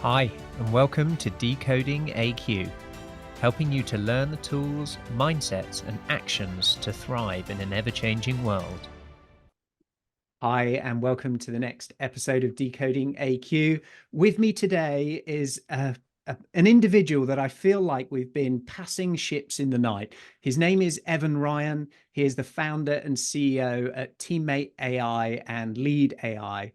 Hi, and welcome to Decoding AQ, helping you to learn the tools, mindsets, and actions to thrive in an ever-changing world. Hi, and welcome to the next episode of Decoding AQ. With me today is an individual that I feel like we've been passing ships in the night. His name is Evan Ryan. He is the founder and CEO at Teammate AI and Lede AI.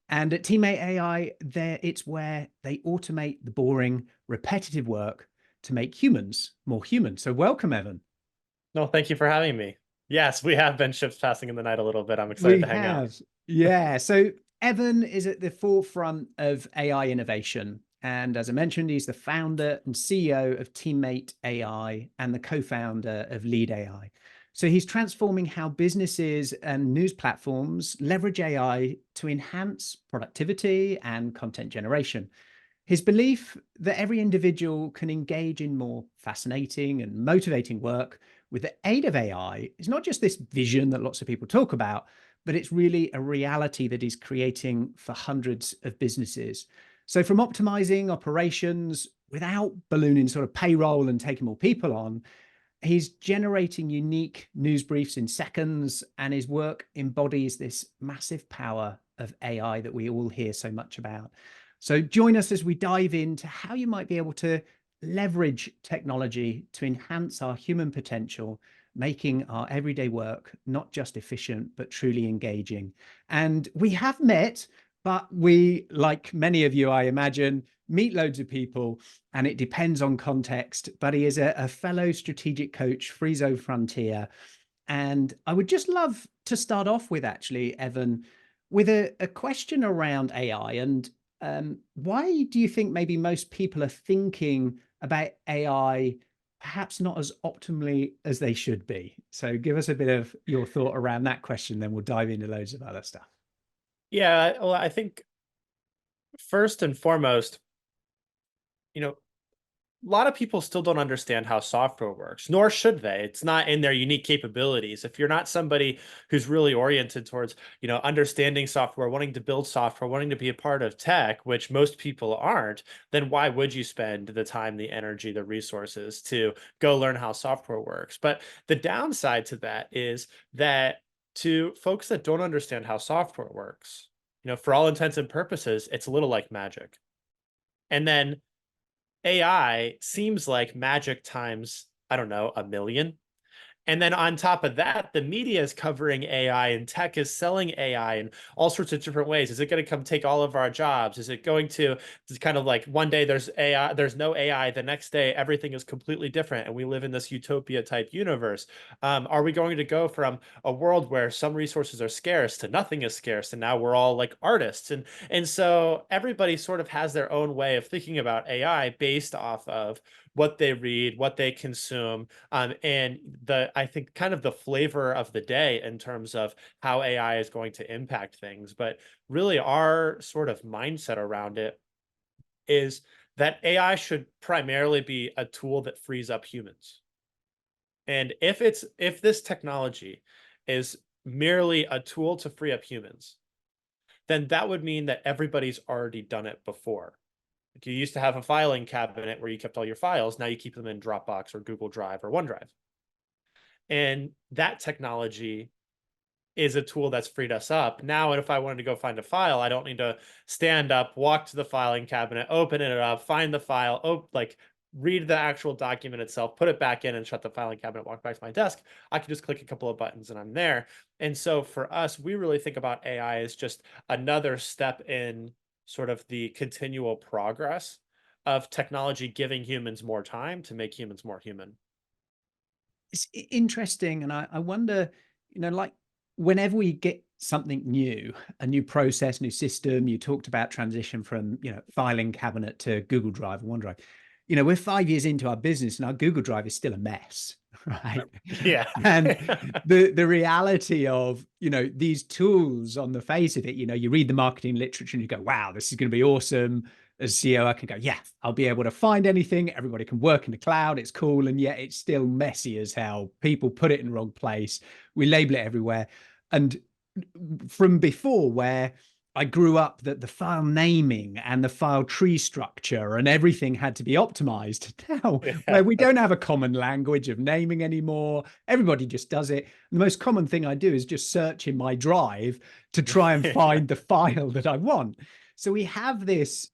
And at Teammate AI, it's where they automate the boring, repetitive work to make humans more human. So welcome, Evan. No, thank you for having me. Yes, we have been ships passing in the night a little bit. I'm excited We to hang out. have. Yeah. So Evan is at the forefront of AI innovation. And as I mentioned, he's the founder and CEO of Teammate AI and the co-founder of Lead AI. So he's transforming how businesses and news platforms leverage AI to enhance productivity and content generation. His belief that every individual can engage in more fascinating and motivating work with the aid of AI is not just this vision that lots of people talk about, but it's really a reality that he's creating for hundreds of businesses. So, from optimizing operations without ballooning sort of payroll and taking more people on, he's generating unique news briefs in seconds, and his work embodies this massive power of AI that we all hear so much about. So join us as we dive into how you might be able to leverage technology to enhance our human potential, making our everyday work not just efficient, but truly engaging. And we have met, but we, like many of you, I imagine, meet loads of people, and it depends on context. But he is a fellow strategic coach, Free Frontier. And I would just love to start off with, actually, Evan, with a question around AI. And why do you think maybe most people are thinking about AI perhaps not as optimally as they should be? So give us a bit of your thought around that question, then we'll dive into loads of other stuff. Yeah, well, I think first and foremost, a lot of people still don't understand how software works, nor should they. It's not in their unique capabilities. If you're not somebody who's really oriented towards, understanding software, wanting to build software, wanting to be a part of tech, which most people aren't, then why would you spend the time, the energy, the resources to go learn how software works? But the downside to that is that to folks that don't understand how software works, for all intents and purposes, it's a little like magic. And then AI seems like magic times, I don't know, a million. And then on top of that, the media is covering AI and tech is selling AI in all sorts of different ways. Is it going to come take all of our jobs? Is it going to it's kind of like one day there's AI, there's no AI, the next day everything is completely different, and we live in this utopia type universe? Are we going to go from a world where some resources are scarce to nothing is scarce, and now we're all like artists? And so everybody sort of has their own way of thinking about AI based off of what they read, what they consume, and I think kind of the flavor of the day in terms of how AI is going to impact things. But really, our sort of mindset around it is that AI should primarily be a tool that frees up humans. And if this technology is merely a tool to free up humans, then that would mean that everybody's already done it before. Like, you used to have a filing cabinet where you kept all your files. Now you keep them in Dropbox or Google Drive or OneDrive. And that technology is a tool that's freed us up. Now, if I wanted to go find a file, I don't need to stand up, walk to the filing cabinet, open it up, find the file, read the actual document itself, put it back in and shut the filing cabinet, walk back to my desk. I can just click a couple of buttons and I'm there. And so for us, we really think about AI as just another step in sort of the continual progress of technology giving humans more time to make humans more human. It's interesting. And I wonder, like whenever we get something new, a new process, new system, you talked about transition from, filing cabinet to Google Drive and OneDrive. We're 5 years into our business and our Google Drive is still a mess, right? Yeah. And the reality of, these tools on the face of it, you read the marketing literature and you go, wow, this is going to be awesome. As CEO, I can go, yeah, I'll be able to find anything. Everybody can work in the cloud. It's cool. And yet it's still messy as hell. People put it in the wrong place. We label it everywhere. And from before, where I grew up that the file naming and the file tree structure and everything had to be optimized. Now, where we don't have a common language of naming anymore, everybody just does it. And the most common thing I do is just search in my drive to try and find the file that I want. So we have this,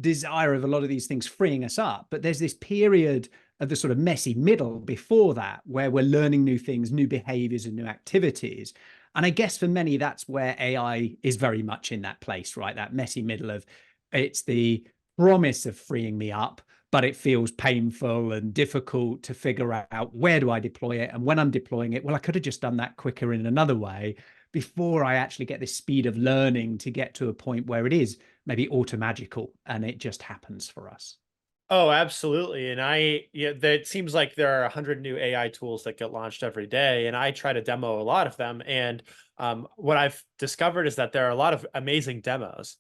desire of a lot of these things freeing us up, but there's this period of the sort of messy middle before that, where we're learning new things, new behaviors and new activities. And I guess for many, that's where AI is very much in that place, right? That messy middle of it's the promise of freeing me up, but it feels painful and difficult to figure out where do I deploy it? And when I'm deploying it, well, I could have just done that quicker in another way before I actually get this speed of learning to get to a point where it is maybe automagical and it just happens for us. Oh, absolutely. And it seems like there are 100 new AI tools that get launched every day, and I try to demo a lot of them. And what I've discovered is that there are a lot of amazing demos.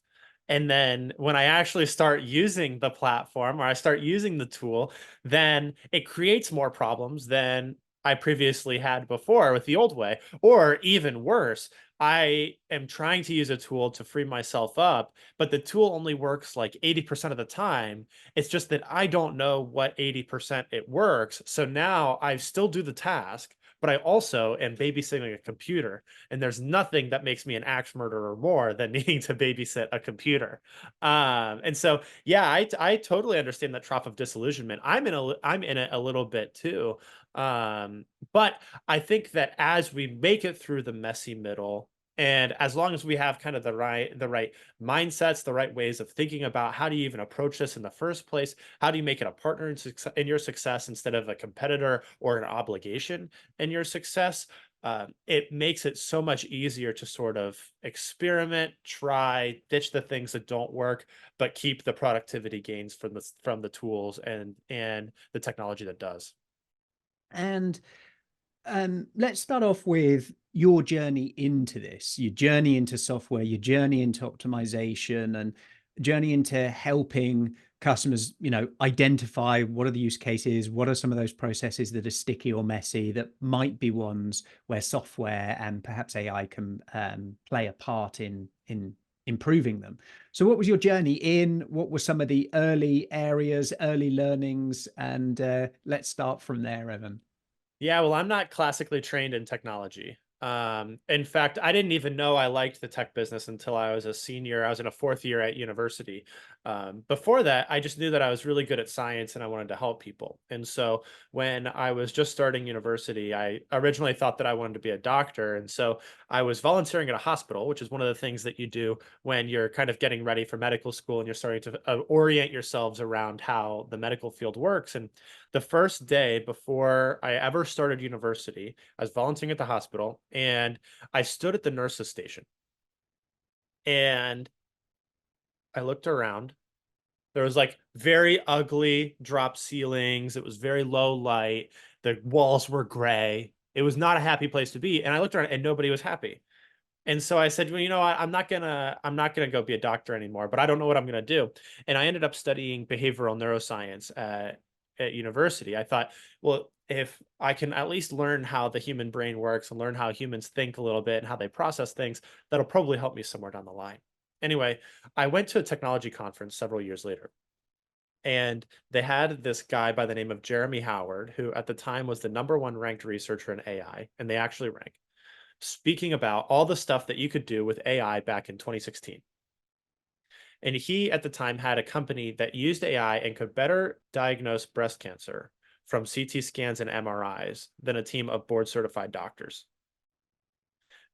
And then when I actually start using the platform or I start using the tool, then it creates more problems than I previously had before with the old way. Or even worse, I am trying to use a tool to free myself up, but the tool only works like 80% of the time. It's just that I don't know what 80% it works. So now I still do the task, but I also am babysitting a computer. And there's nothing that makes me an axe murderer more than needing to babysit a computer. And so, yeah, I totally understand that trough of disillusionment. I'm in it a little bit too. But I think that as we make it through the messy middle, and as long as we have kind of the right mindsets, the right ways of thinking about how do you even approach this in the first place, how do you make it a partner in your success instead of a competitor or an obligation in your success, it makes it so much easier to sort of experiment, try, ditch the things that don't work, but keep the productivity gains from the tools and the technology that does. And let's start off with your journey into this, your journey into software, your journey into optimization, and journey into helping customers, identify what are the use cases, what are some of those processes that are sticky or messy that might be ones where software and perhaps AI can play a part in improving them. So what was your journey in? What were some of the early areas, early learnings? And let's start from there, Evan. Yeah, well, I'm not classically trained in technology. In fact, I didn't even know I liked the tech business until I was a senior. I was in a fourth year at university. Before that, I just knew that I was really good at science and I wanted to help people. And so when I was just starting university, I originally thought that I wanted to be a doctor. And so I was volunteering at a hospital, which is one of the things that you do when you're kind of getting ready for medical school and you're starting to orient yourselves around how the medical field works. And the first day before I ever started university, I was volunteering at the hospital and I stood at the nurse's station and I looked around. There was like very ugly drop ceilings. It was very low light. The walls were gray. It was not a happy place to be. And I looked around and nobody was happy. And so I said, well, I'm not gonna go be a doctor anymore, but I don't know what I'm gonna do. And I ended up studying behavioral neuroscience at university. I thought, well, if I can at least learn how the human brain works and learn how humans think a little bit and how they process things, that'll probably help me somewhere down the line. Anyway, I went to a technology conference several years later. And they had this guy by the name of Jeremy Howard, who at the time was the #1 ranked researcher in AI, and they actually rank, speaking about all the stuff that you could do with AI back in 2016. And he at the time had a company that used AI and could better diagnose breast cancer from CT scans and MRIs than a team of board certified doctors.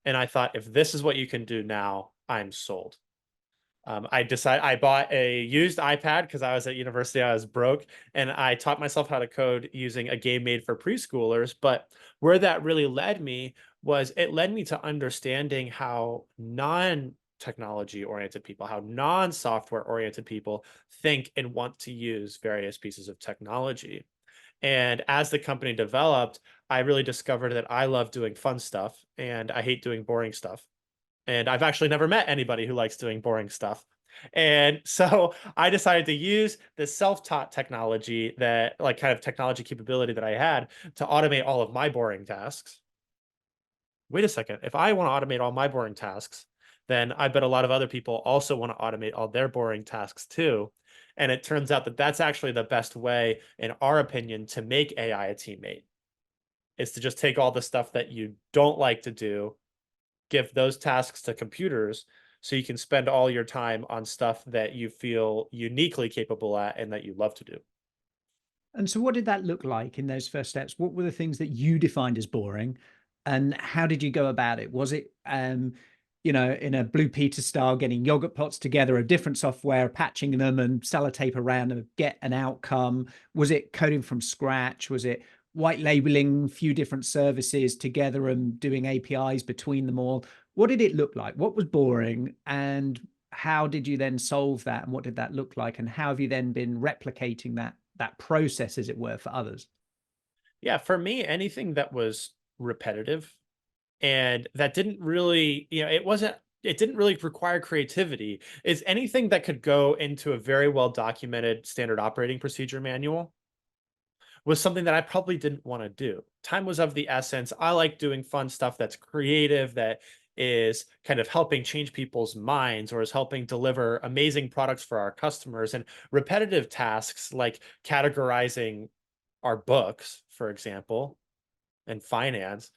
And I thought, if this is what you can do now, I'm sold. I bought a used iPad because I was at university, I was broke, and I taught myself how to code using a game made for preschoolers. But where that really led me was it led me to understanding how non-technology oriented people, how non-software oriented people think and want to use various pieces of technology. And as the company developed, I really discovered that I love doing fun stuff and I hate doing boring stuff. And I've actually never met anybody who likes doing boring stuff. And so I decided to use this self-taught technology, that like kind of technology capability that I had, to automate all of my boring tasks. Wait a second. If I want to automate all my boring tasks, then I bet a lot of other people also want to automate all their boring tasks too. And it turns out that that's actually the best way, in our opinion, to make AI a teammate, is to just take all the stuff that you don't like to do, give those tasks to computers, so you can spend all your time on stuff that you feel uniquely capable at and that you love to do. And so what did that look like in those first steps? What were the things that you defined as boring, and how did you go about it? Was it in a Blue Peter style, getting yogurt pots together of different software, patching them and sellotape around and get an outcome? Was it coding from scratch? Was it white labeling a few different services together and doing APIs between them all? What did it look like? What was boring, and how did you then solve that? And what did that look like? And how have you then been replicating that process, as it were, for others? Yeah, for me, anything that was repetitive and that didn't really, it didn't really require creativity, is anything that could go into a very well documented standard operating procedure manual was something that I probably didn't want to do. Time was of the essence. I like doing fun stuff that's creative, that is kind of helping change people's minds or is helping deliver amazing products for our customers. And repetitive tasks like categorizing our books, for example, and finance,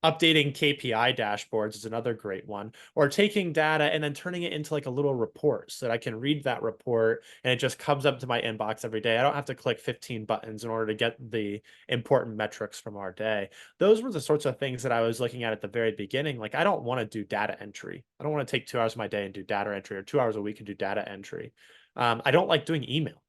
updating KPI dashboards is another great one, or taking data and then turning it into like a little report so that I can read that report and it just comes up to my inbox every day. I don't have to click 15 buttons in order to get the important metrics from our day. Those were the sorts of things that I was looking at the very beginning. Like, I don't want to do data entry. I don't want to take 2 hours of my day and do data entry, or 2 hours a week and do data entry. I don't like doing email.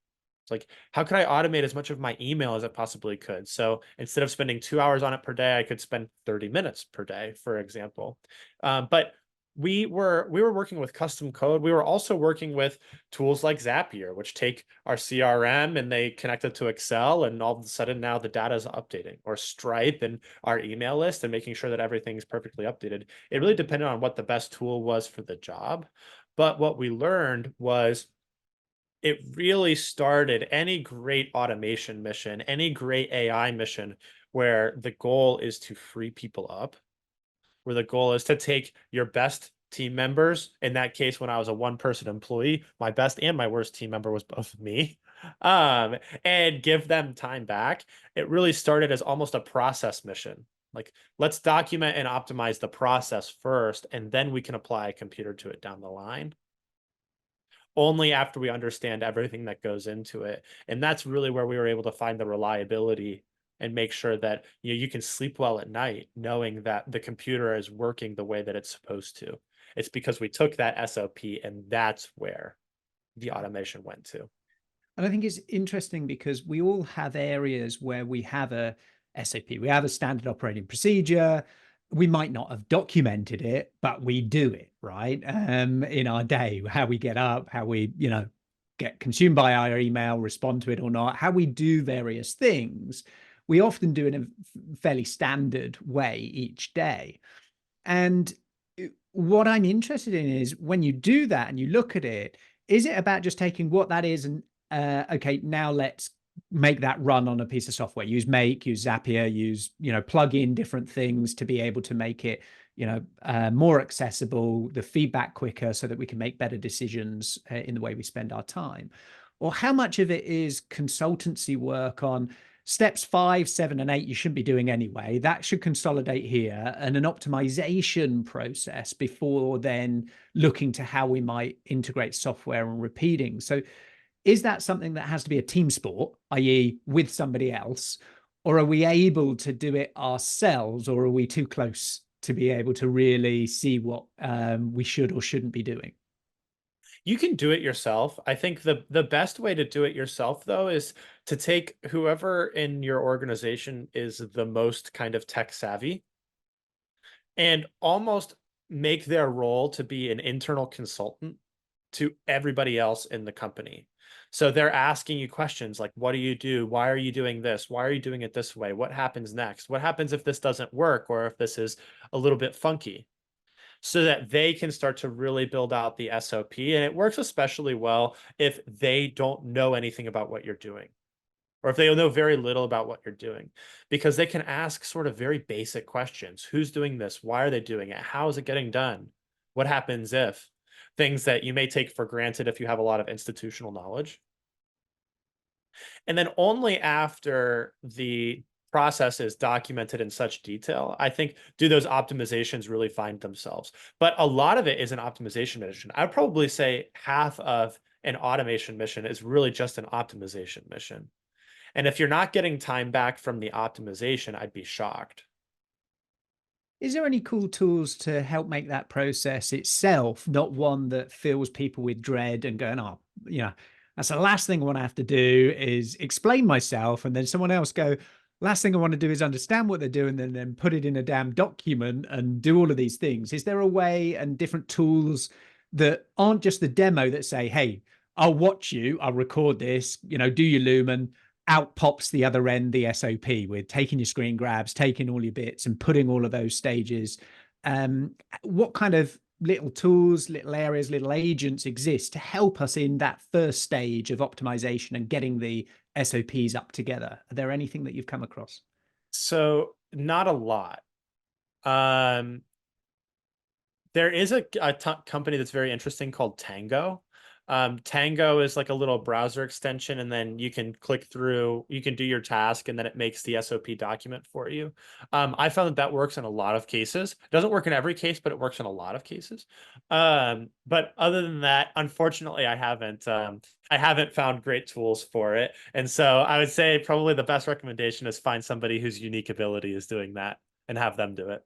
Like, how could I automate as much of my email as I possibly could? So instead of spending 2 hours on it per day, I could spend 30 minutes per day, for example. But we were working with custom code. We were also working with tools like Zapier, which take our CRM and they connect it to Excel, and all of a sudden now the data is updating, or Stripe and our email list, and making sure that everything's perfectly updated. It really depended on what the best tool was for the job. But what we learned was, it really started any great automation mission, any great AI mission, where the goal is to free people up, where the goal is to take your best team members. In that case, when I was a one-person employee, my best and my worst team member was both me, and give them time back. It really started as almost a process mission. Like, let's document and optimize the process first, and then we can apply a computer to it down the line, only after we understand everything that goes into it. And that's really where we were able to find the reliability and make sure that you can sleep well at night knowing that the computer is working the way that it's supposed to. It's because we took that SOP, and that's where the automation went to. And I think it's interesting because we all have areas where we have a SOP, we have a standard operating procedure. We might not have documented it, but we do it, right? In our day, how we get up, how we, get consumed by our email, respond to it or not, how we do various things. We often do in a fairly standard way each day. And what I'm interested in is, when you do that and you look at it, is it about just taking what that is and okay, now let's make that run on a piece of software? Use Make, use Zapier, use plug in different things to be able to make it more accessible, the feedback quicker, so that we can make better decisions in the way we spend our time? Or how much of it is consultancy work on steps 5, 7, and 8 you shouldn't be doing anyway? That should consolidate here, and an optimization process before then looking to how we might integrate software and repeating. So is that something that has to be a team sport, i.e. with somebody else, or are we able to do it ourselves, or are we too close to be able to really see what we should or shouldn't be doing? You can do it yourself. I think the best way to do it yourself, though, is to take whoever in your organization is the most kind of tech savvy and almost make their role to be an internal consultant to everybody else in the company. So they're asking you questions like, what do you do? Why are you doing this? Why are you doing it this way? What happens next? What happens if this doesn't work, or if this is a little bit funky? So that they can start to really build out the SOP. And it works especially well if they don't know anything about what you're doing, or if they know very little about what you're doing, because they can ask sort of very basic questions. Who's doing this? Why are they doing it? How is it getting done? What happens if things that you may take for granted if you have a lot of institutional knowledge? And then only after the process is documented in such detail, I think, do those optimizations really find themselves. But a lot of it is an optimization mission. I'd probably say half of an automation mission is really just an optimization mission. And if you're not getting time back from the optimization, I'd be shocked. Is there any cool tools to help make that process itself not one that fills people with dread and going, oh, that's the last thing I want to have to do is explain myself. And then someone else go, last thing I want to do is understand what they're doing and then put it in a damn document and do all of these things. Is there a way and different tools that aren't just the demo that say, hey, I'll watch you, I'll record this, do your Lumen, out pops the other end, the SOP with taking your screen grabs, taking all your bits and putting all of those stages. What kind of little tools, little areas, little agents exist to help us in that first stage of optimization and getting the SOPs up together? Are there anything that you've come across? So not a lot. There is a company that's very interesting called Tango. Tango is like a little browser extension, and then you can click through, you can do your task, and then it makes the SOP document for you. I found that works in a lot of cases. It doesn't work in every case, but it works in a lot of cases. But other than that, unfortunately, I haven't found great tools for it. And so I would say probably the best recommendation is find somebody whose unique ability is doing that and have them do it.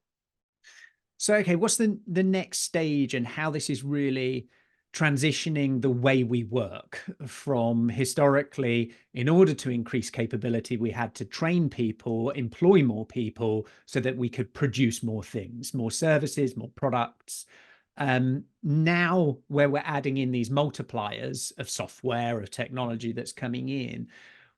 So, okay, what's the next stage and how this is really transitioning the way we work from historically, in order to increase capability, we had to train people, employ more people so that we could produce more things, more services, more products. Now, where we're adding in these multipliers of software, of technology that's coming in,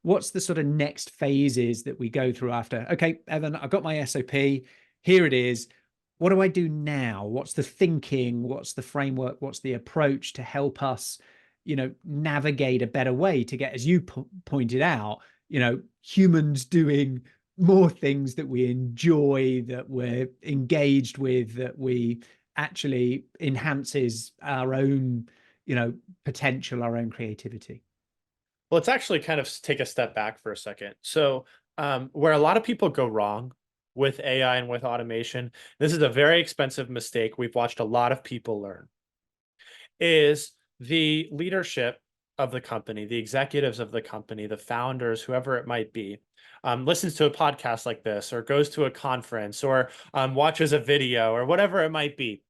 what's the sort of next phases that we go through after? Okay, Evan, I've got my SOP. Here it is. What do I do now? What's the thinking? What's the framework? What's the approach to help us, navigate a better way to get, as you pointed out, humans doing more things that we enjoy, that we're engaged with, that we actually enhances our own, potential, our own creativity. Well, let's actually kind of take a step back for a second. So where a lot of people go wrong with AI and with automation, this is a very expensive mistake we've watched a lot of people learn, is the leadership of the company, the executives of the company, the founders, whoever it might be, listens to a podcast like this, or goes to a conference, or watches a video, or whatever it might be.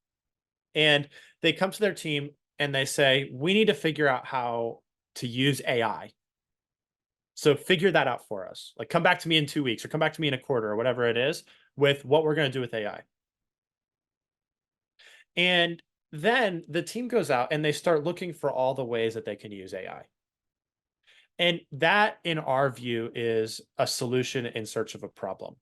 And they come to their team and they say, we need to figure out how to use AI. So figure that out for us. Like, come back to me in 2 weeks, or come back to me in a quarter, or whatever it is, with what we're going to do with AI. And then the team goes out and they start looking for all the ways that they can use AI. And that, in our view, is a solution in search of a problem.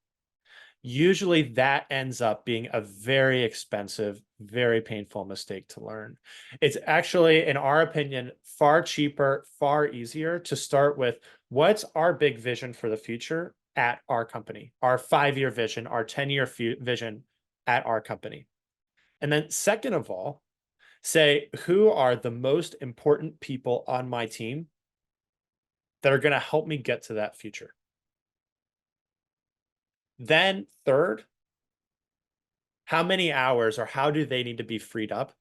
Usually that ends up being a very expensive, very painful mistake to learn. It's actually, in our opinion, far cheaper, far easier to start with what's our big vision for the future at our company, our 5-year vision, our 10-year vision at our company. And then second of all, say, who are the most important people on my team that are going to help me get to that future? Then third, how many hours or how do they need to be freed up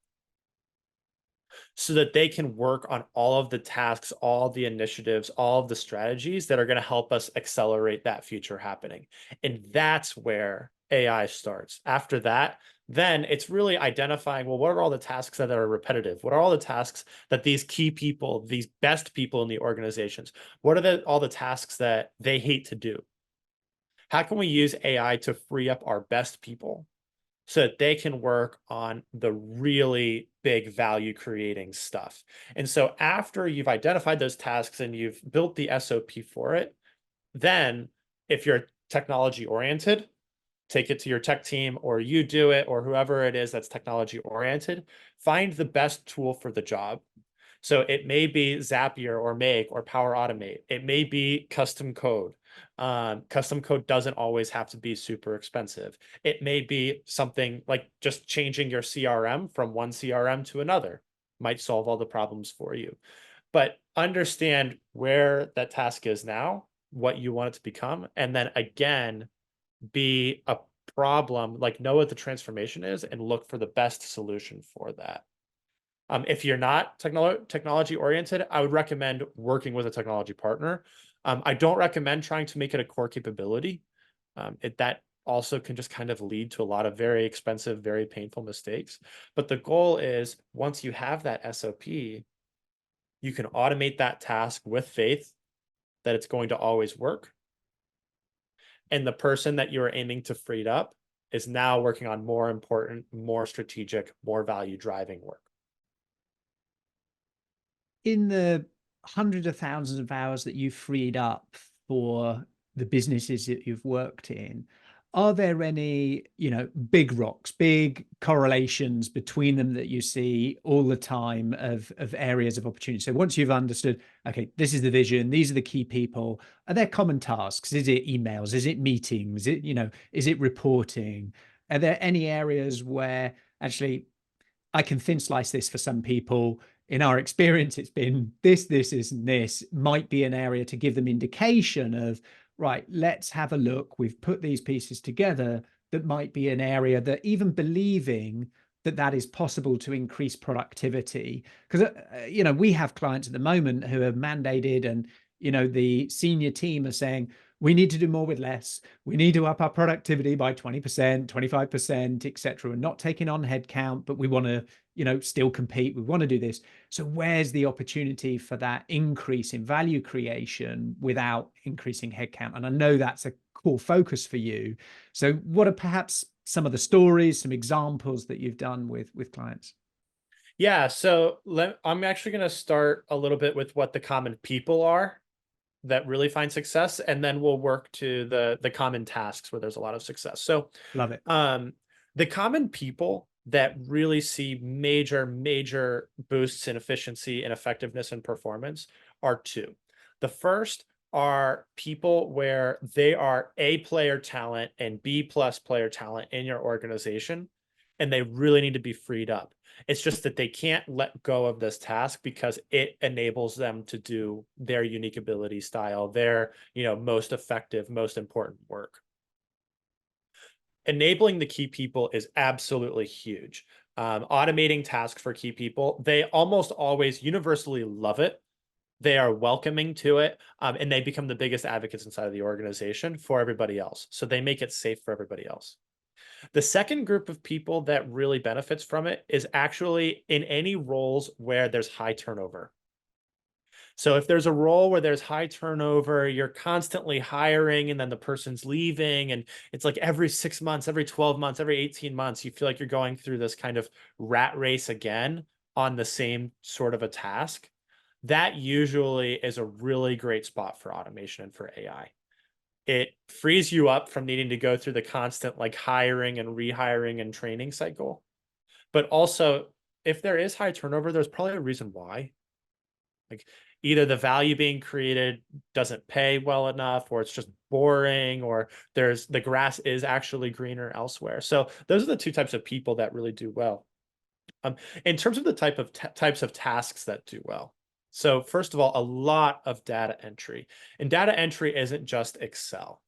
so that they can work on all of the tasks, all of the initiatives, all of the strategies that are going to help us accelerate that future happening? And that's where AI starts. After that, then it's really identifying, well, what are all the tasks that are repetitive? What are all the tasks that these key people, these best people in the organizations, what are all the tasks that they hate to do? How can we use AI to free up our best people so that they can work on the really big value creating stuff? And so after you've identified those tasks and you've built the SOP for it, then if you're technology oriented, take it to your tech team, or you do it, or whoever it is that's technology oriented, find the best tool for the job. So it may be Zapier or Make or Power Automate. It may be custom code. Custom code doesn't always have to be super expensive. It may be something like just changing your CRM from one CRM to another might solve all the problems for you. But understand where that task is now, what you want it to become, and then again, be a problem, like know what the transformation is and look for the best solution for that. If you're not technology oriented, I would recommend working with a technology partner. I don't recommend trying to make it a core capability. That also can just kind of lead to a lot of very expensive, very painful mistakes. But the goal is once you have that SOP, you can automate that task with faith that it's going to always work. And the person that you're aiming to free up is now working on more important, more strategic, more value driving work. In the hundreds of thousands of hours that you've freed up for the businesses that you've worked in, are there any, big rocks, big correlations between them that you see all the time of areas of opportunity? So once you've understood, okay, this is the vision, these are the key people, are there common tasks? Is it emails? Is it meetings? Is it reporting? Are there any areas where actually I can thin slice this for some people? In our experience, it's been this, and this might be an area to give them indication of, right, let's have a look. We've put these pieces together. That might be an area that even believing that is possible to increase productivity. Because, we have clients at the moment who are mandated and, the senior team are saying, we need to do more with less. We need to up our productivity by 20%, 25%, et cetera. And not taking on headcount, but we want to, still compete. We want to do this. So where's the opportunity for that increase in value creation without increasing headcount? And I know that's a core focus for you. So what are perhaps some of the stories, some examples that you've done with clients? Yeah, so I'm actually going to start a little bit with what the common people are that really find success, and then we'll work to the common tasks where there's a lot of success. So Love it. the common people that really see major boosts in efficiency and effectiveness and performance are two. The first are people where they are A player talent and B plus player talent in your organization, and they really need to be freed up. It's just that they can't let go of this task because it enables them to do their unique ability style, their, most effective, most important work. Enabling the key people is absolutely huge. Automating tasks for key people, they almost always universally love it. They are welcoming to it, and they become the biggest advocates inside of the organization for everybody else. So they make it safe for everybody else. The second group of people that really benefits from it is actually in any roles where there's high turnover. So if there's a role where there's high turnover, you're constantly hiring and then the person's leaving, and it's like every 6 months, every 12 months, every 18 months, you feel like you're going through this kind of rat race again on the same sort of a task. That usually is a really great spot for automation and for AI. It frees you up from needing to go through the constant like hiring and rehiring and training cycle. But also, if there is high turnover, there's probably a reason why. Like either the value being created doesn't pay well enough, or it's just boring, or the grass is actually greener elsewhere. So those are the two types of people that really do well. In terms of the types of tasks that do well. So first of all, a lot of data entry. And data entry isn't just Excel.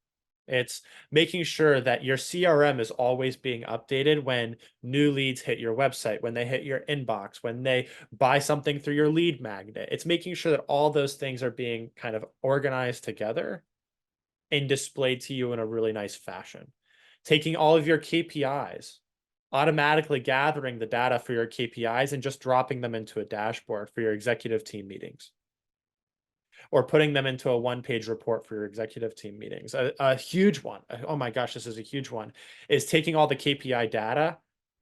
It's making sure that your CRM is always being updated when new leads hit your website, when they hit your inbox, when they buy something through your lead magnet. It's making sure that all those things are being kind of organized together and displayed to you in a really nice fashion. Taking all of your KPIs, automatically gathering the data for your KPIs and just dropping them into a dashboard for your executive team meetings, or putting them into a one-page report for your executive team meetings. A huge one, oh my gosh, this is a huge one, is taking all the KPI data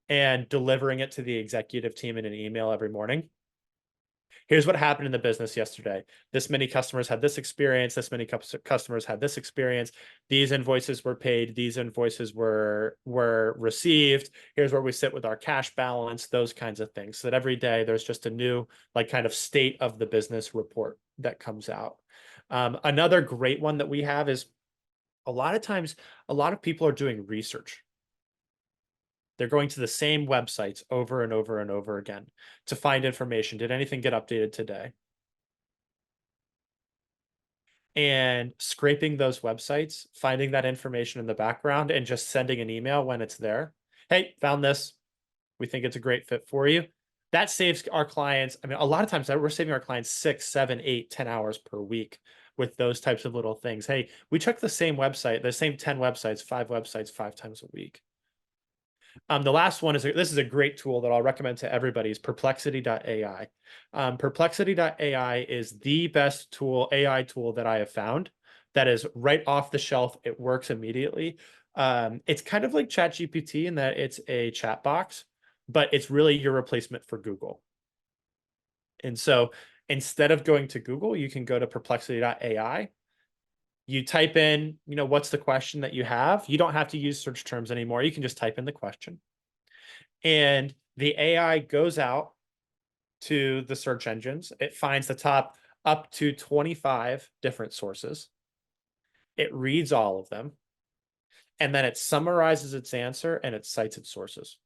and delivering it to the executive team in an email every morning. Here's what happened in the business yesterday. This many customers had this experience. This many customers had this experience. These invoices were paid. These invoices were received. Here's where we sit with our cash balance, those kinds of things. So that every day there's just a new like kind of state of the business report that comes out. Another great one that we have is a lot of times, a lot of people are doing research. They're going to the same websites over and over and over again to find information. Did anything get updated today? And scraping those websites, finding that information in the background and just sending an email when it's there. Hey, found this. We think it's a great fit for you. That saves our clients. I mean, a lot of times we're saving our clients 6, 7, 8, 10 hours per week with those types of little things. Hey, we check the same website, the same 10 websites, 5 times a week. The last one is, this is a great tool that I'll recommend to everybody, is perplexity.ai. Perplexity.ai is the best tool, AI tool that I have found that is right off the shelf. It works immediately. It's kind of like ChatGPT in that it's a chat box, but it's really your replacement for Google. And so instead of going to Google, you can go to perplexity.ai. You type in, what's the question that you have? You don't have to use search terms anymore. You can just type in the question. And the AI goes out to the search engines. It finds the top up to 25 different sources. It reads all of them. And then it summarizes its answer and it cites its sources.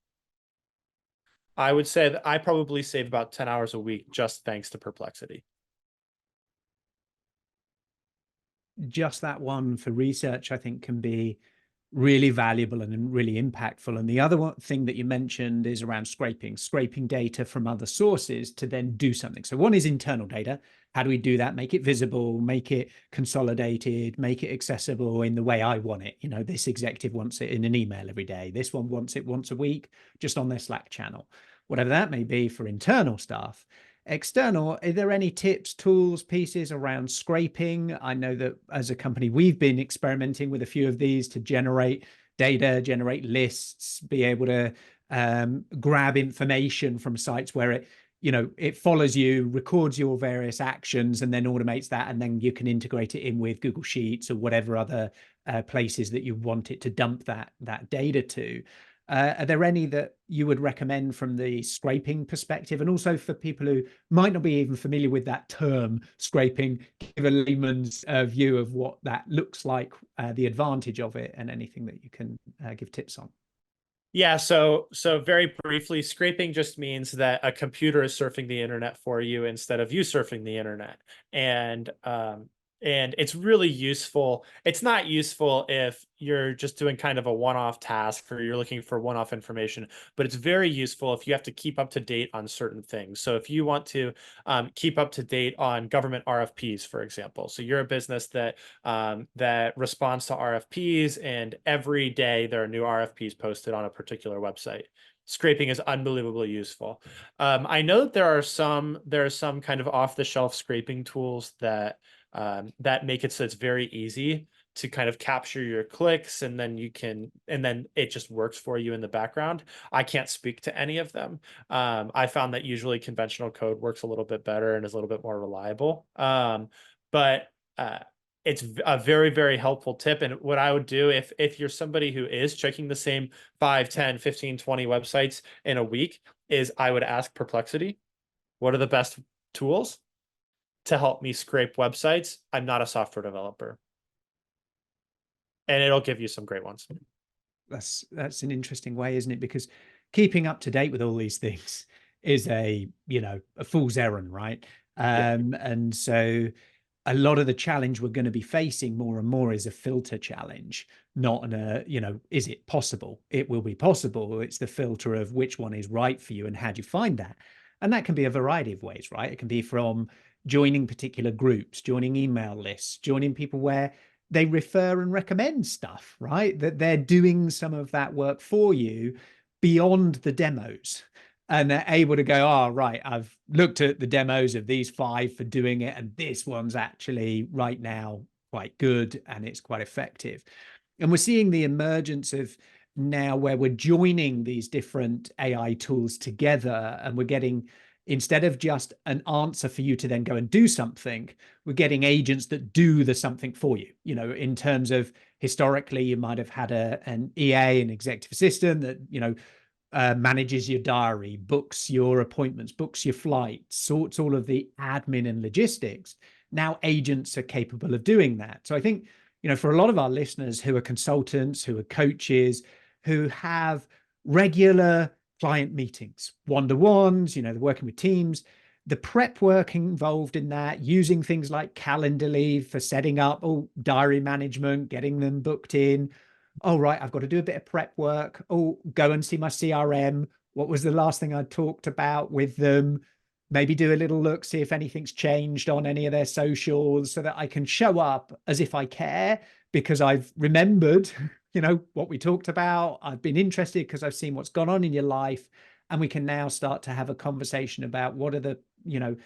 I would say that I probably save about 10 hours a week just thanks to Perplexity. Just that one for research, I think, can be really valuable and really impactful. And the other thing that you mentioned is around scraping data from other sources to then do something. So one is internal data. How do we do that? Make it visible, make it consolidated, make it accessible in the way I want it. This executive wants it in an email every day. This one wants it once a week, just on their Slack channel, whatever that may be for internal staff. External, are there any tips, tools, pieces around scraping? I know that as a company, we've been experimenting with a few of these to generate data, generate lists, be able to grab information from sites where it follows you, records your various actions, and then automates that, and then you can integrate it in with Google Sheets or whatever other places that you want it to dump that data to. Are there any that you would recommend from the scraping perspective? And also for people who might not be even familiar with that term, scraping, give a layman's view of what that looks like, the advantage of it, and anything that you can give tips on. Yeah, so very briefly, scraping just means that a computer is surfing the internet for you instead of you surfing the internet. And it's really useful. It's not useful if you're just doing kind of a one-off task or you're looking for one-off information, but it's very useful if you have to keep up to date on certain things. So if you want to keep up to date on government RFPs, for example, so you're a business that responds to RFPs, and every day there are new RFPs posted on a particular website. Scraping is unbelievably useful. I know that there are some kind of off-the-shelf scraping tools that make it so it's very easy to kind of capture your clicks, and then it just works for you in the background. I can't speak to any of them. I found that usually conventional code works a little bit better and is a little bit more reliable. But it's a very, very helpful tip. And what I would do if you're somebody who is checking the same 5, 10, 15, 20 websites in a week, is I would ask Perplexity, what are the best tools to help me scrape websites? I'm not a software developer. And it'll give you some great ones. That's an interesting way, isn't it? Because keeping up to date with all these things is a fool's errand, right? And so a lot of the challenge we're going to be facing more and more is a filter challenge, not is it possible? It will be possible. It's the filter of which one is right for you and how do you find that? And that can be a variety of ways, right? It can be from joining particular groups, joining email lists, joining people where they refer and recommend stuff, right? That they're doing some of that work for you beyond the demos. And they're able to go, oh, right, I've looked at the demos of these 5 for doing it, and this one's actually right now quite good and it's quite effective. And we're seeing the emergence of now where we're joining these different AI tools together, and we're getting instead of just an answer for you to then go and do something, we're getting agents that do the something for you. You know, in terms of historically, you might have had an EA, an executive assistant that, you know, manages your diary, books your appointments, books your flights, sorts all of the admin and logistics. Now agents are capable of doing that. So I think, you know, for a lot of our listeners who are consultants, who are coaches, who have regular client meetings, one-to-ones, you know, they're working with teams, the prep work involved in that, using things like Calendly for setting up diary management, getting them booked in. Oh, right, I've got to do a bit of prep work. Oh, go and see my CRM. What was the last thing I talked about with them? Maybe do a little look, see if anything's changed on any of their socials so that I can show up as if I care because I've remembered, you know, what we talked about. I've been interested because I've seen what's gone on in your life. And we can now start to have a conversation about what are the, you know,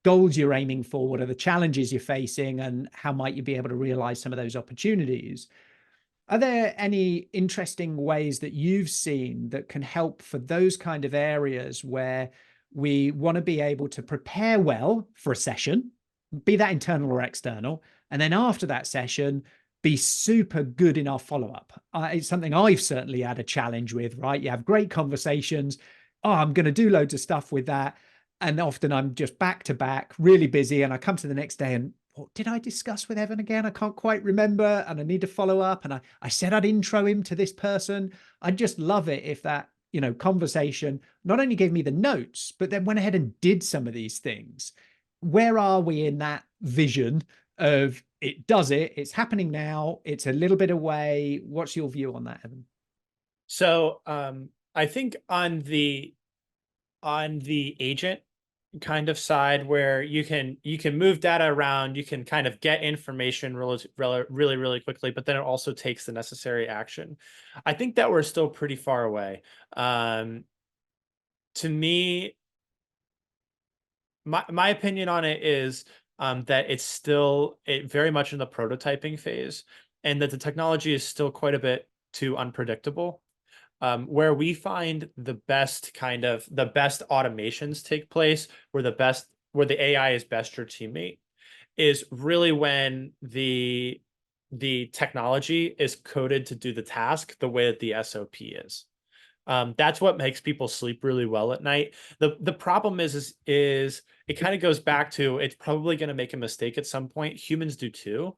goals you're aiming for, what are the challenges you're facing, and how might you be able to realize some of those opportunities. Are there any interesting ways that you've seen that can help for those kind of areas where we want to be able to prepare well for a session, be that internal or external, and then after that session, be super good in our follow-up? It's something I've certainly had a challenge with, right? You have great conversations. Oh, I'm going to do loads of stuff with that. And often I'm just back to back, really busy. And I come to the next day and, what did I discuss with Evan again? I can't quite remember, and I need to follow up. And I said I'd intro him to this person. I'd just love it if that, you know, conversation not only gave me the notes, but then went ahead and did some of these things. Where are we in that vision of it does it? It's happening now. It's a little bit away. What's your view on that, Evan? So I think on the agent kind of side, where you can move data around, you can kind of get information really quickly, but then it also takes the necessary action. I think that we're still pretty far away. To me, my opinion on it is that it's still very much in the prototyping phase, and that the technology is still quite a bit too unpredictable. Where we find the best automations take place, where the AI is best your teammate, is really when the technology is coded to do the task the way that the SOP is. That's what makes people sleep really well at night. The problem is it kind of goes back to, it's probably going to make a mistake at some point. Humans do too,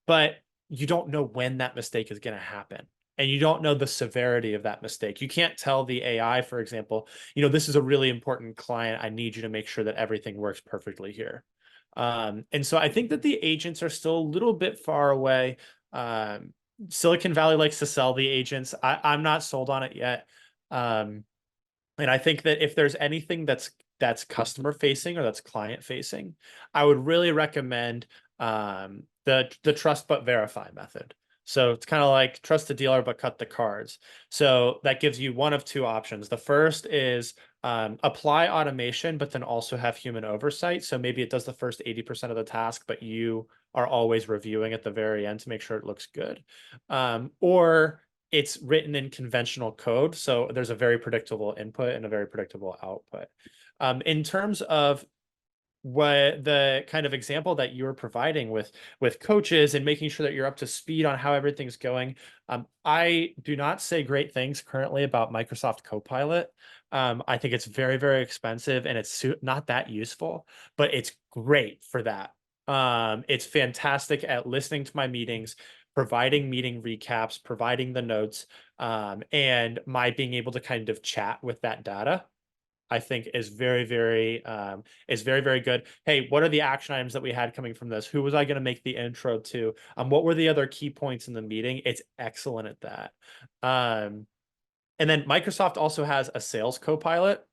but you don't know when that mistake is going to happen. And you don't know the severity of that mistake. You can't tell the AI, for example, you know, this is a really important client. I need you to make sure that everything works perfectly here. And so I think that the agents are still a little bit far away. Silicon Valley likes to sell the agents. I'm not sold on it yet. And I think that if there's anything that's customer facing or that's client facing, I would really recommend the trust but verify method. So it's kind of like trust the dealer but cut the cards. So that gives you one of two options. The first is apply automation, but then also have human oversight. So maybe it does the first 80% of the task, but you are always reviewing at the very end to make sure it looks good. Or it's written in conventional code, so there's a very predictable input and a very predictable output. In terms of what the kind of example that you're providing with coaches and making sure that you're up to speed on how everything's going, I do not say great things currently about Microsoft Copilot. I think it's very expensive and it's not that useful, but it's great for that. It's fantastic at listening to my meetings, providing meeting recaps, providing the notes, and my being able to kind of chat with that data, I think is very good. Hey, what are the action items that we had coming from this? Who was I going to make the intro to? What were the other key points in the meeting? It's excellent at that. And then Microsoft also has a sales copilot.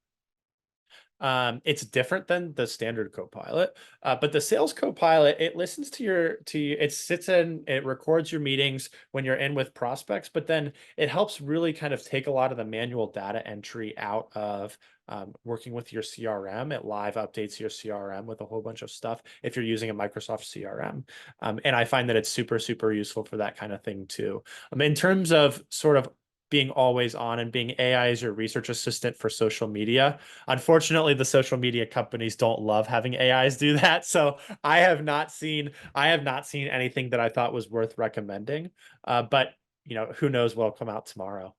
It's different than the standard Copilot, but the sales Copilot, it listens to it sits in, it records your meetings when you're in with prospects, but then it helps really kind of take a lot of the manual data entry out of working with your CRM. It live updates your CRM with a whole bunch of stuff if you're using a Microsoft CRM. And I find that it's super useful for that kind of thing too. In terms of sort of being always on and being AI as your research assistant for social media. Unfortunately, the social media companies don't love having AIs do that. So I have not seen anything that I thought was worth recommending. But who knows what'll come out tomorrow.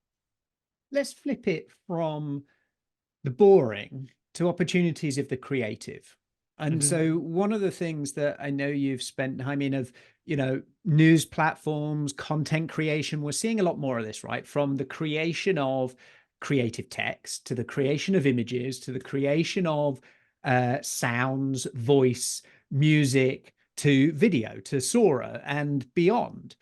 Let's flip it from the boring to opportunities of the creative. And so one of the things that I know you've spent time in of, news platforms, content creation, we're seeing a lot more of this, right? From the creation of creative text to the creation of images to the creation of sounds, voice, music, to video, to Sora and beyond.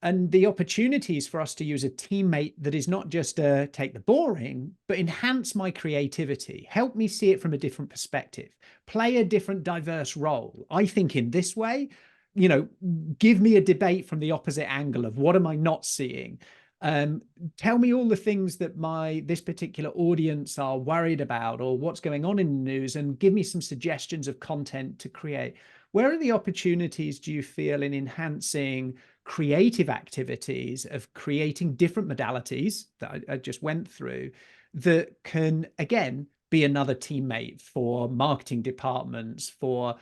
And the opportunities for us to use a teammate that is not just take the boring, but enhance my creativity, help me see it from a different perspective, play a different diverse role. I think in this way, give me a debate from the opposite angle of what am I not seeing? Tell me all the things that this particular audience are worried about or what's going on in the news, and give me some suggestions of content to create. Where are the opportunities, do you feel, in enhancing creative activities of creating different modalities that I just went through that can, again, be another teammate for marketing departments, for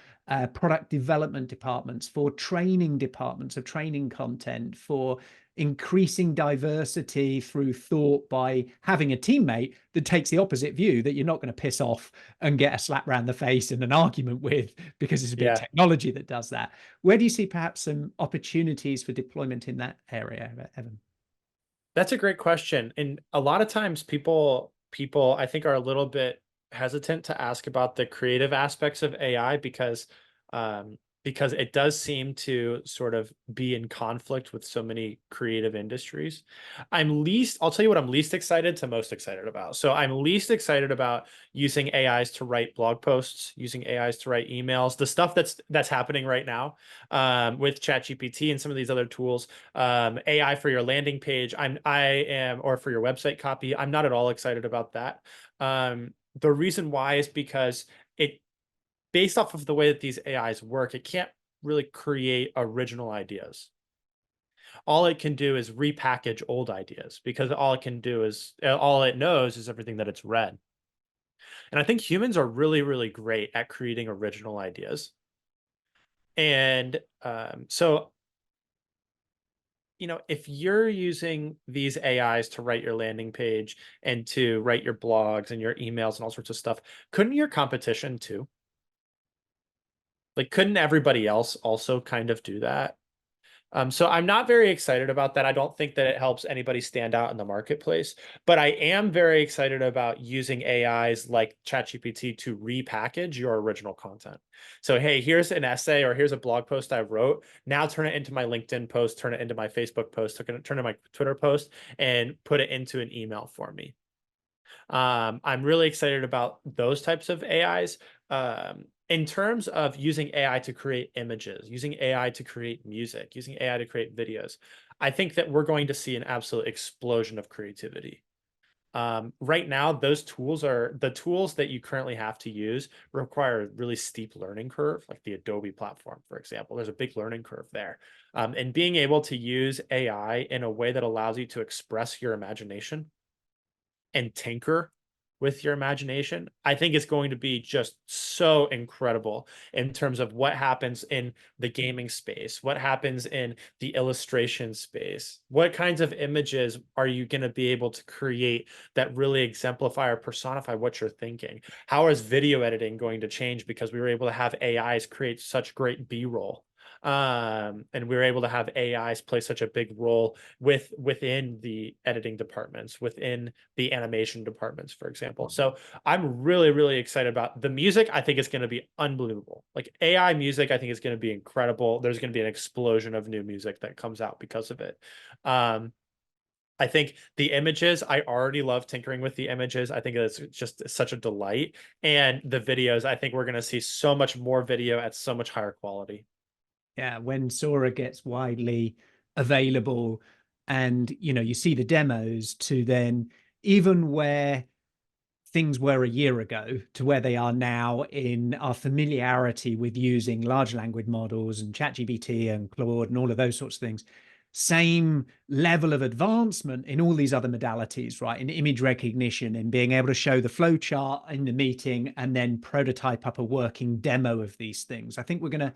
product development departments, for training departments of training content, for increasing diversity through thought by having a teammate that takes the opposite view, that you're not going to piss off and get a slap around the face and an argument with because it's a bit of technology that does that. Where do you see perhaps some opportunities for deployment in that area, Evan? That's a great question. And a lot of times people I think are a little bit hesitant to ask about the creative aspects of AI because it does seem to sort of be in conflict with so many creative industries. I'll tell you what I'm least excited to most excited about. So I'm least excited about using AIs to write blog posts, using AIs to write emails, the stuff that's happening right now with ChatGPT and some of these other tools, AI for your landing page. Or for your website copy. I'm not at all excited about that. The reason why is because based off of the way that these AIs work, it can't really create original ideas. All it can do is repackage old ideas because all it knows is everything that it's read. And I think humans are really, really great at creating original ideas. And so, if you're using these AIs to write your landing page and to write your blogs and your emails and all sorts of stuff, couldn't your competition too? Like, couldn't everybody else also kind of do that? So I'm not very excited about that. I don't think that it helps anybody stand out in the marketplace, but I am very excited about using AIs like ChatGPT to repackage your original content. So, hey, here's an essay or here's a blog post I wrote. Now turn it into my LinkedIn post, turn it into my Facebook post, turn it into my Twitter post, and put it into an email for me. I'm really excited about those types of AIs. In terms of using AI to create images, using AI to create music, using AI to create videos, I think that we're going to see an absolute explosion of creativity. Right now, the tools that you currently have to use require a really steep learning curve, like the Adobe platform, for example. There's a big learning curve there. And being able to use AI in a way that allows you to express your imagination and tinker with your imagination, I think it's going to be just so incredible in terms of what happens in the gaming space, what happens in the illustration space, what kinds of images are you going to be able to create that really exemplify or personify what you're thinking? How is video editing going to change because we were able to have AIs create such great B-roll? And we were able to have AIs play such a big role within the editing departments, within the animation departments, for example. So I'm really, really excited about the music. I think it's going to be unbelievable. Like AI music, I think is going to be incredible. There's going to be an explosion of new music that comes out because of it. I think the images, I already love tinkering with the images. I think it's just such a delight. And the videos, I think we're going to see so much more video at so much higher quality. Yeah, when Sora gets widely available and you see the demos, to then even where things were a year ago to where they are now in our familiarity with using large language models and ChatGPT and Claude and all of those sorts of things, same level of advancement in all these other modalities, right? In image recognition, in being able to show the flow chart in the meeting and then prototype up a working demo of these things. I think we're going to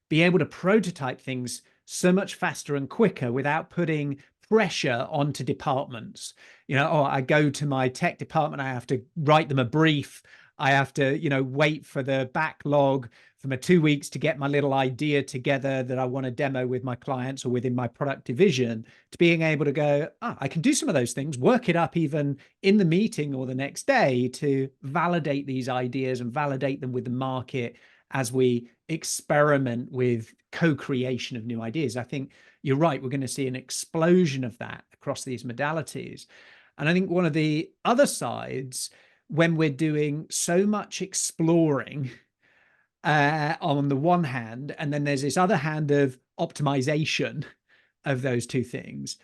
be able to prototype things so much faster and quicker without putting pressure onto departments. Oh, I go to my tech department, I have to write them a brief. I have to, wait for the backlog for my 2 weeks to get my little idea together that I want to demo with my clients or within my product division, to being able to go, I can do some of those things, work it up even in the meeting or the next day to validate these ideas and validate them with the market as we experiment with co-creation of new ideas. I think you're right. We're going to see an explosion of that across these modalities. And I think one of the other sides, when we're doing so much exploring on the one hand, and then there's this other hand of optimization of those two things,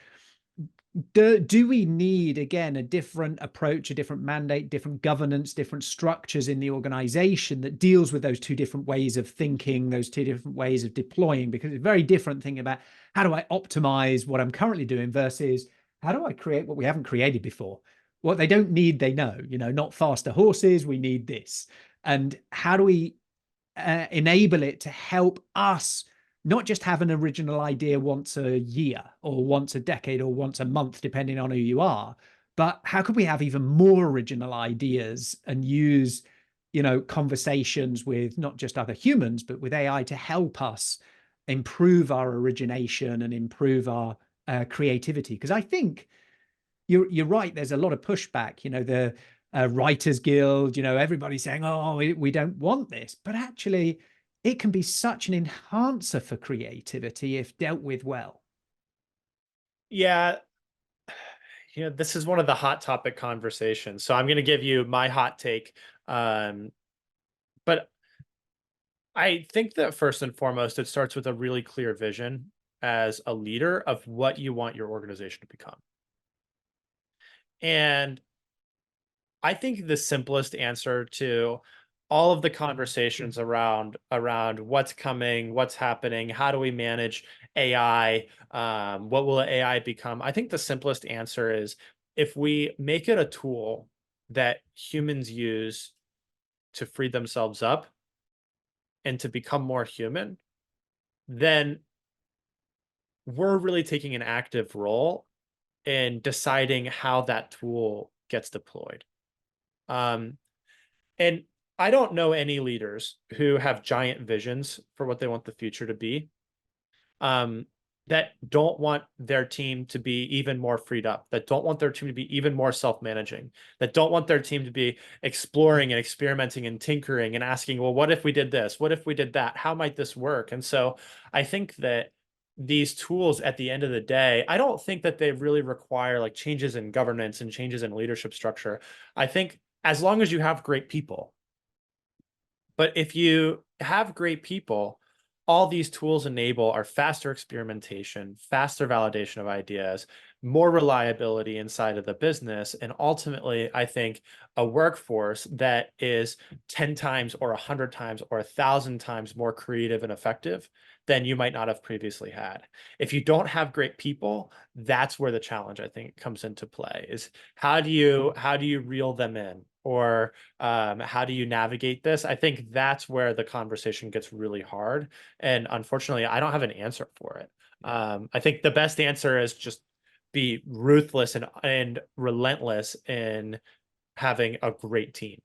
do we need, again, a different approach, a different mandate, different governance, different structures in the organization that deals with those two different ways of thinking, those two different ways of deploying? Because it's very different thinking about how do I optimize what I'm currently doing versus how do I create what we haven't created before? What they don't need, they know, not faster horses, we need this. And how do we enable it to help us not just have an original idea once a year or once a decade or once a month, depending on who you are, but how could we have even more original ideas and use, conversations with not just other humans, but with AI to help us improve our origination and improve our creativity? Because I think you're right. There's a lot of pushback, the Writers Guild, everybody's saying, oh, we don't want this, but actually it can be such an enhancer for creativity if dealt with well. Yeah. This is one of the hot topic conversations. So I'm going to give you my hot take. But I think that first and foremost, it starts with a really clear vision as a leader of what you want your organization to become. And I think the simplest answer to all of the conversations around what's coming, what's happening, how do we manage AI, what will AI become? I think the simplest answer is if we make it a tool that humans use to free themselves up and to become more human, then we're really taking an active role in deciding how that tool gets deployed. And I don't know any leaders who have giant visions for what they want the future to be, that don't want their team to be even more freed up, that don't want their team to be even more self-managing, that don't want their team to be exploring and experimenting and tinkering and asking, well, what if we did this? What if we did that? How might this work? And so I think that these tools at the end of the day, I don't think that they really require like changes in governance and changes in leadership structure. I think as long as you have great people. But if you have great people, all these tools enable are faster experimentation, faster validation of ideas, more reliability inside of the business, and ultimately, I think a workforce that is 10 times or 100 times or 1,000 times more creative and effective than you might not have previously had. If you don't have great people, that's where the challenge, I think, comes into play, is how do you reel them in? Or how do you navigate this? I think that's where the conversation gets really hard. And unfortunately, I don't have an answer for it. I think the best answer is just be ruthless and relentless in having a great team.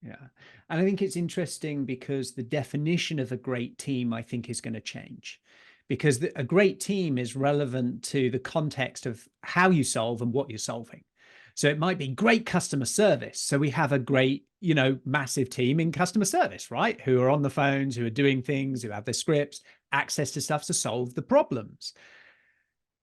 Yeah. And I think it's interesting because the definition of a great team, I think, is going to change, because a great team is relevant to the context of how you solve and what you're solving. So it might be great customer service. So we have a great, massive team in customer service, right? Who are on the phones, who are doing things, who have their scripts, access to stuff to solve the problems.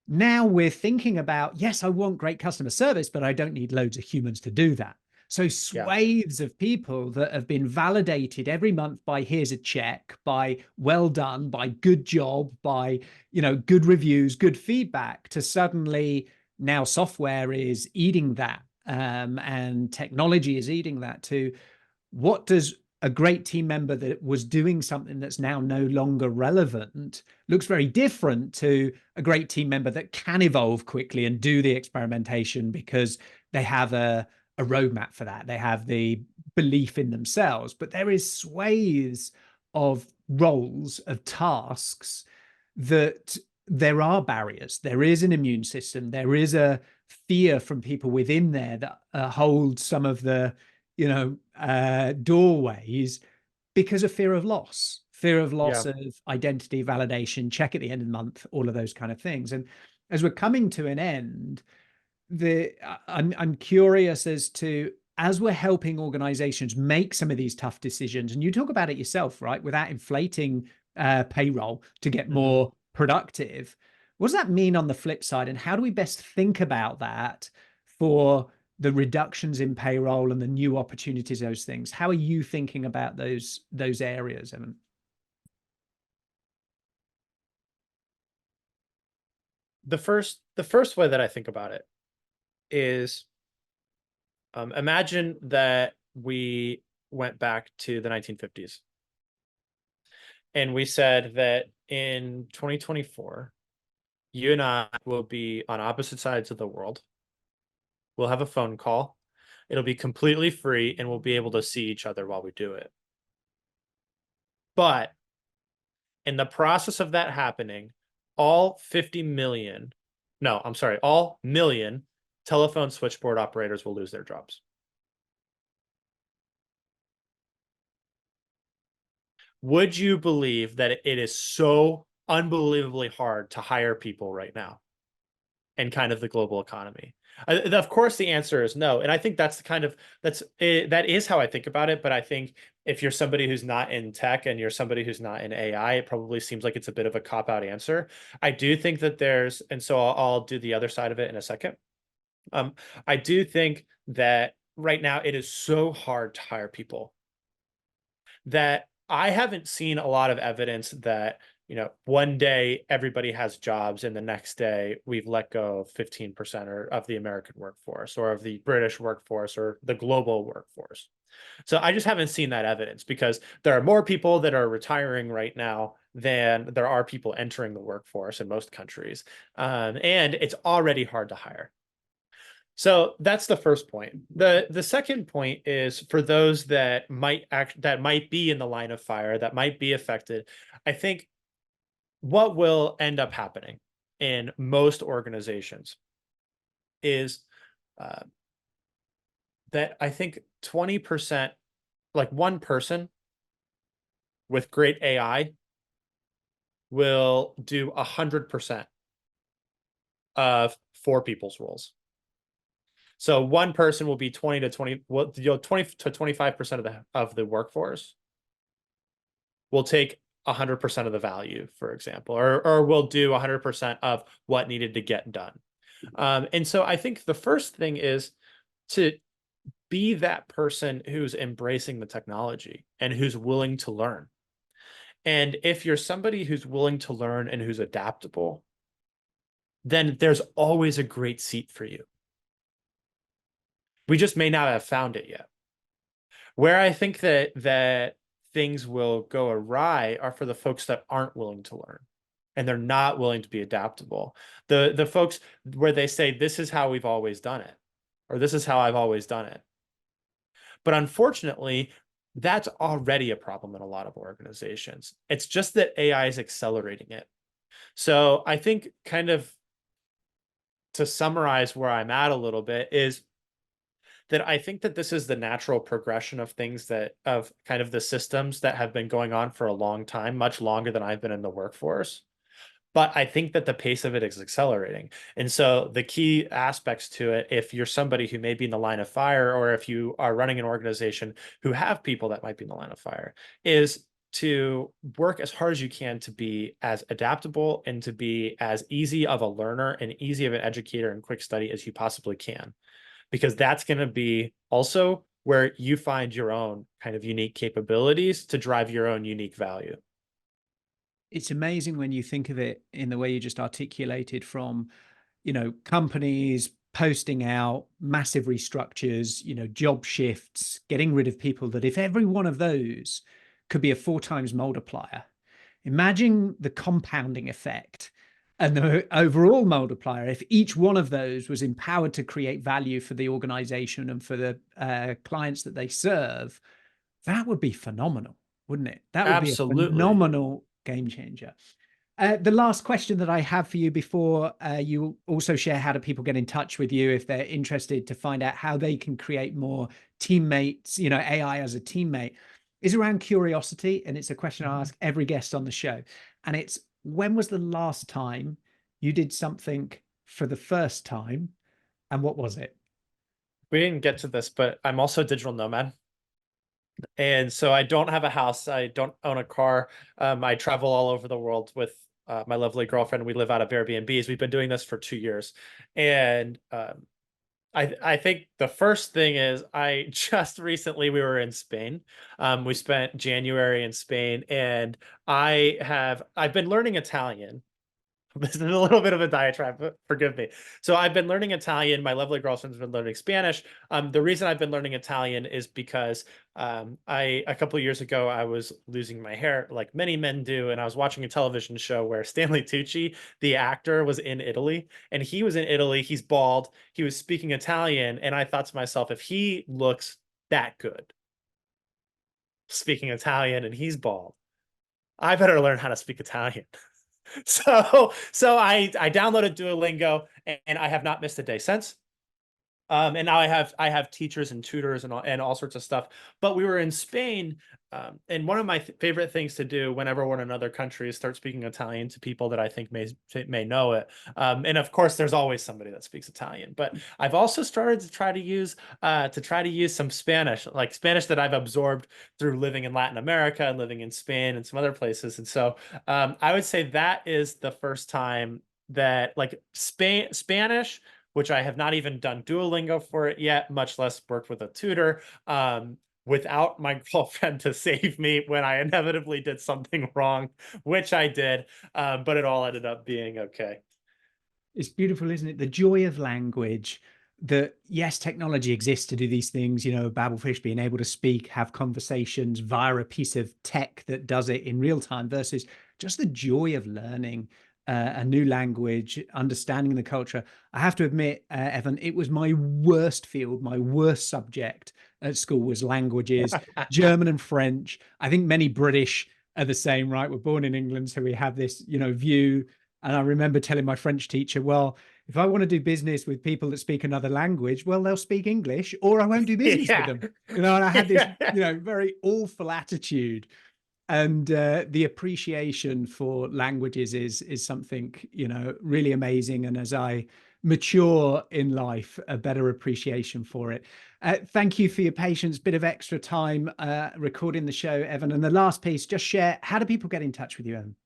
Now we're thinking about, yes, I want great customer service, but I don't need loads of humans to do that. So swathes of people that have been validated every month by here's a check, by well done, by good job, by, good reviews, good feedback, to suddenly now software is eating that, and technology is eating that, to what does a great team member that was doing something that's now no longer relevant looks very different to a great team member that can evolve quickly and do the experimentation because they have a roadmap for that. They have the belief in themselves. But there is swathes of roles, of tasks that there are barriers. There is an immune system. There is a fear from people within there that hold some of the doorways because of fear of loss Yeah. of identity, validation, check at the end of the month, all of those kind of things. And as we're coming to an end, I'm curious as to, as we're helping organizations make some of these tough decisions, and you talk about it yourself, right, without inflating payroll to get more productive, what does that mean on the flip side, and how do we best think about that for the reductions in payroll and the new opportunities, those things? How are you thinking about those areas, Evan? The first way that I think about it is, imagine that we went back to the 1950s and we said that in 2024, you and I will be on opposite sides of the world. We'll have a phone call. It'll be completely free and we'll be able to see each other while we do it. But in the process of that happening, all 50 million, no, I'm sorry, all million telephone switchboard operators will lose their jobs. Would you believe that it is so unbelievably hard to hire people right now in kind of the global economy? Of course, the answer is no. And I think that's that is how I think about it. But I think if you're somebody who's not in tech and you're somebody who's not in AI, it probably seems like it's a bit of a cop-out answer. I do think that and so I'll do the other side of it in a second. I do think that right now it is so hard to hire people that I haven't seen a lot of evidence that, one day everybody has jobs and the next day we've let go of 15% of the American workforce or of the British workforce or the global workforce. So I just haven't seen that evidence because there are more people that are retiring right now than there are people entering the workforce in most countries. And it's already hard to hire. So that's the first point. The second point is for those that might be in the line of fire, that might be affected. I think what will end up happening in most organizations is that I think 20%, like one person with great AI will do 100% of four people's roles. So one person will be 20 to 25% of the workforce will take 100% of the value, for example, or will do 100% of what needed to get done. And so I think the first thing is to be that person who's embracing the technology and who's willing to learn. And if you're somebody who's willing to learn and who's adaptable, then there's always a great seat for you. We just may not have found it yet. Where I think that things will go awry are for the folks that aren't willing to learn and they're not willing to be adaptable. The folks where they say, this is how we've always done it, or this is how I've always done it. But unfortunately, that's already a problem in a lot of organizations. It's just that AI is accelerating it. So I think kind of to summarize where I'm at a little bit is that I think that this is the natural progression of things of kind of the systems that have been going on for a long time, much longer than I've been in the workforce. But I think that the pace of it is accelerating. And so the key aspects to it, if you're somebody who may be in the line of fire, or if you are running an organization who have people that might be in the line of fire, is to work as hard as you can to be as adaptable and to be as easy of a learner and easy of an educator and quick study as you possibly can. Because that's going to be also where you find your own kind of unique capabilities to drive your own unique value. It's amazing when you think of it in the way you just articulated, from, companies posting out, massive restructures, job shifts, getting rid of people, that if every one of those could be a 4 times multiplier, imagine the compounding effect and the overall multiplier if each one of those was empowered to create value for the organization and for the clients that they serve. That would be phenomenal, wouldn't it? That would be a phenomenal game changer. The last question that I have for you before you also share how do people get in touch with you if they're interested to find out how they can create more teammates, AI as a teammate, is around curiosity. And it's a question I ask every guest on the show. And it's, when was the last time you did something for the first time? And what was it? We didn't get to this, but I'm also a digital nomad. And so I don't have a house. I don't own a car. I travel all over the world with my lovely girlfriend. We live out of Airbnbs. We've been doing this for 2 years. And I think the first thing is I just recently, we were in Spain. We spent January in Spain, and I've been learning Italian. This is a little bit of a diatribe, but forgive me. So I've been learning Italian. My lovely girlfriend's been learning Spanish. The reason I've been learning Italian is because a couple of years ago, I was losing my hair like many men do. And I was watching a television show where Stanley Tucci, the actor, was in Italy. And he was in Italy. He's bald. He was speaking Italian. And I thought to myself, if he looks that good speaking Italian and he's bald, I better learn how to speak Italian. So I downloaded Duolingo, and I have not missed a day since. And now I have teachers and tutors and all sorts of stuff. But we were in Spain, and one of my favorite things to do whenever we're in another country is start speaking Italian to people that I think may know it. And of course, there's always somebody that speaks Italian. But I've also started to try to use some Spanish, like Spanish that I've absorbed through living in Latin America and living in Spain and some other places. And so I would say that is the first time that, like, Spanish, which I have not even done Duolingo for it yet, much less worked with a tutor, without my girlfriend to save me when I inevitably did something wrong, which I did, but it all ended up being okay. It's beautiful, isn't it? The joy of language, that yes, technology exists to do these things, Babelfish being able to speak, have conversations via a piece of tech that does it in real time, versus just the joy of learning a new language, understanding the culture. I have to admit, Evan, it was my worst field, my worst subject at school was languages, German and French. I think many British are the same, right? We're born in England, so we have this, view. And I remember telling my French teacher, well, if I want to do business with people that speak another language, well, they'll speak English or I won't do business with them. And I had this, very awful attitude. And the appreciation for languages is something, really amazing. And as I mature in life, a better appreciation for it. Thank you for your patience, bit of extra time recording the show, Evan. And the last piece, just share, how do people get in touch with you, Evan?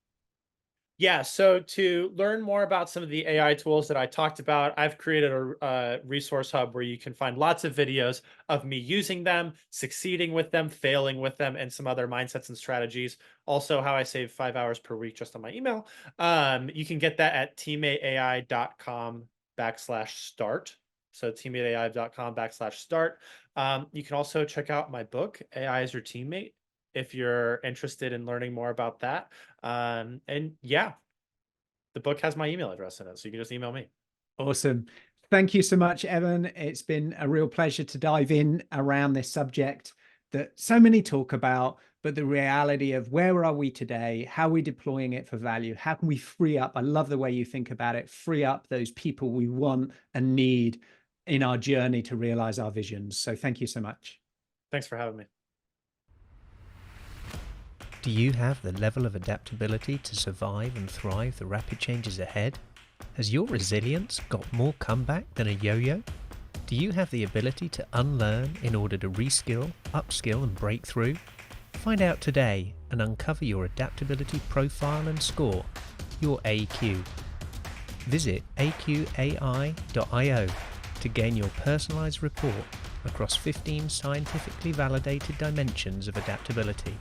Yeah, so to learn more about some of the AI tools that I talked about, I've created a resource hub where you can find lots of videos of me using them, succeeding with them, failing with them, and some other mindsets and strategies. Also, how I save 5 hours per week just on my email. You can get that at teammateai.com/start. So teammateai.com/start. You can also check out my book, AI is Your Teammate, if you're interested in learning more about that. And yeah, the book has my email address in it, so you can just email me. Awesome. Thank you so much, Evan. It's been a real pleasure to dive in around this subject that so many talk about, but the reality of where are we today? How are we deploying it for value? How can we free up? I love the way you think about it. Free up those people we want and need in our journey to realize our visions. So thank you so much. Thanks for having me. Do you have the level of adaptability to survive and thrive the rapid changes ahead? Has your resilience got more comeback than a yo-yo? Do you have the ability to unlearn in order to reskill, upskill and break through? Find out today and uncover your adaptability profile and score, your AQ. Visit AQai.io to gain your personalized report across 15 scientifically validated dimensions of adaptability.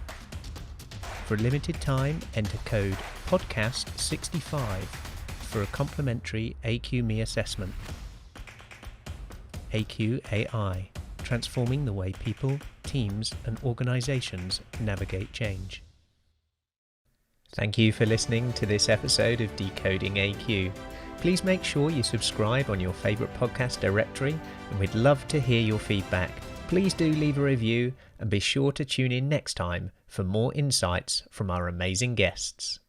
For a limited time, enter code PODCAST65 for a complimentary AQME assessment. AQai, transforming the way people, teams, and organizations navigate change. Thank you for listening to this episode of Decoding AQ. Please make sure you subscribe on your favorite podcast directory, and we'd love to hear your feedback. Please do leave a review and be sure to tune in next time for more insights from our amazing guests.